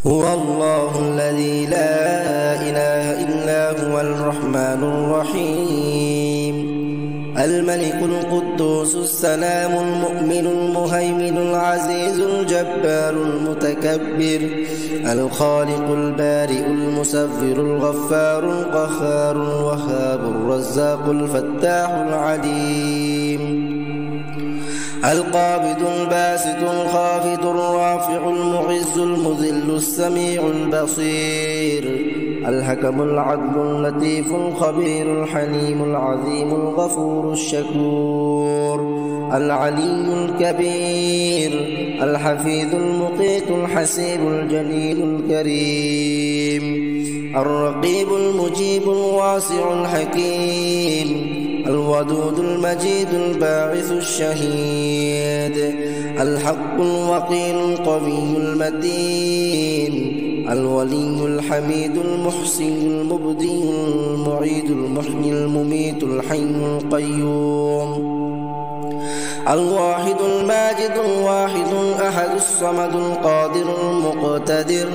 هو الله الذي لا إله إلا هو الرحمن الرحيم الملك القدوس السلام المؤمن المهيمن العزيز الجبار المتكبر الخالق البارئ المصور الغفار القهار الوهاب الرزاق الفتاح العليم القابض الباسط الخافض الرافع المعز المذل السميع البصير الحكم العدل اللطيف الخبير الحليم العظيم الغفور الشكور العلي الكبير الحفيظ المقيت الحسيب الجليل الكريم الرقيب المجيب الواسع الحكيم الودود المجيد الباعث الشهيد الحق الوقيل القوي المتين الولي الحميد المحسن المبدي المعيد المحيي المميت الحي القيوم الواحد الماجد الواحد الأحد الصمد القادر المقتدر